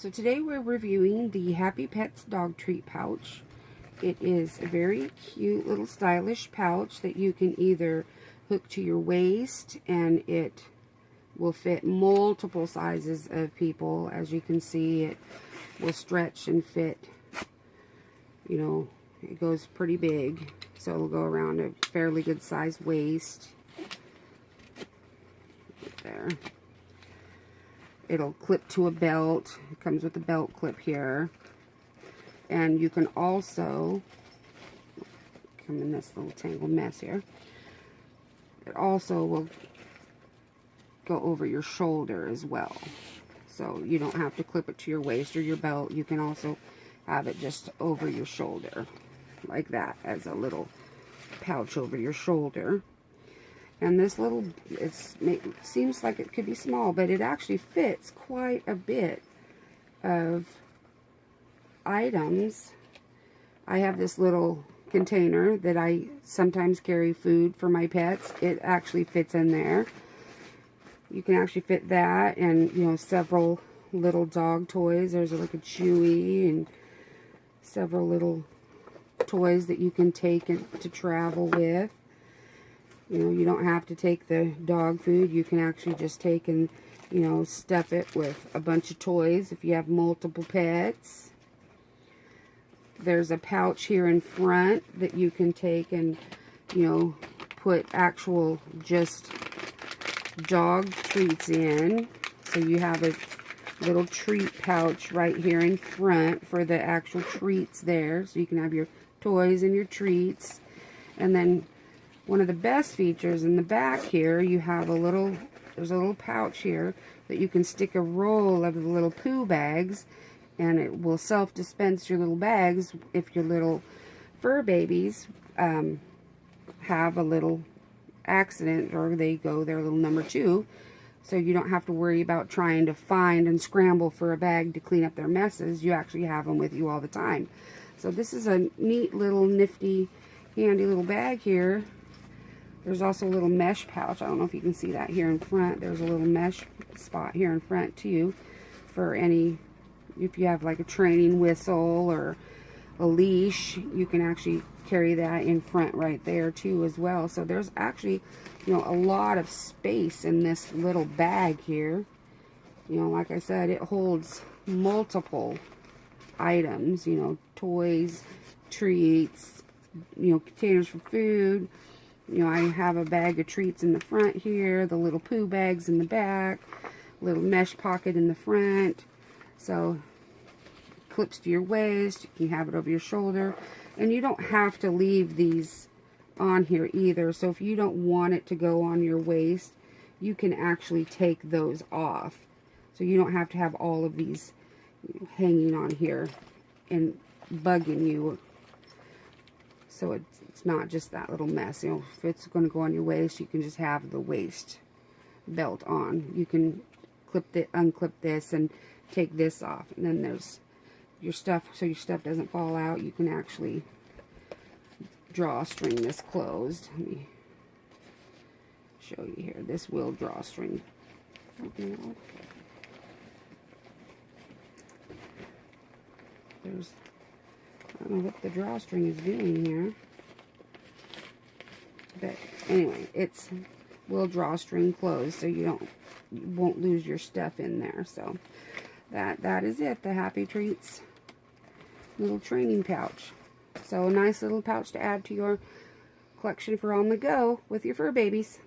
So today we're reviewing the Happy Pets dog treat pouch. It is a very cute little stylish pouch that you can either hook to your waist, and it will fit multiple sizes of people. As you can see, it will stretch and fit, you know, it goes pretty big, so it'll go around a fairly good sized waist. Right there. It'll clip to a belt. It comes with a belt clip here. And you can also, come in this little tangled mess here, it also will go over your shoulder as well. So you don't have to clip it to your waist or your belt. You can also have it just over your shoulder, like that, as a little pouch over your shoulder. And this little, it seems like it could be small, but it actually fits quite a bit of items. I have this little container that I sometimes carry food for my pets. It actually fits in there. You can actually fit that and, you know, several little dog toys. There's like a Chewy and several little toys that you can take to travel with. You know, you don't have to take the dog food. You can actually just take and, you know, stuff it with a bunch of toys if you have multiple pets. There's a pouch here in front that you can take and, you know, put actual just dog treats in. So you have a little treat pouch right here in front for the actual treats there. So you can have your toys and your treats. And then one of the best features in the back here, you have a little, there's a little pouch here that you can stick a roll of the little poo bags, and it will self-dispense your little bags if your little fur babies have a little accident or they go their little number 2. So you don't have to worry about trying to find and scramble for a bag to clean up their messes. You actually have them with you all the time. So this is a neat little nifty, handy little bag here. There's also a little mesh pouch. I don't know if you can see that here in front. There's a little mesh spot here in front too for any, if you have like a training whistle or a leash, you can actually carry that in front right there too as well. So there's actually, you know, a lot of space in this little bag here. You know, like I said, it holds multiple items, you know, toys, treats, you know, containers for food. You know, I have a bag of treats in the front here, the little poo bags in the back, little mesh pocket in the front. So, clips to your waist, you can have it over your shoulder. And you don't have to leave these on here either. So if you don't want it to go on your waist, you can actually take those off. So you don't have to have all of these hanging on here and bugging you. So it's not just that little mess. You know, if it's going to go on your waist, you can just have the waist belt on. You can unclip this and take this off. And then there's your stuff, so your stuff doesn't fall out. You can actually drawstring this closed. Let me show you here. This will drawstring. There's, I don't know what the drawstring is doing here. But anyway, it's will drawstring closed, so you won't lose your stuff in there. So that is it. The Happy Treats little training pouch. So a nice little pouch to add to your collection for on the go with your fur babies.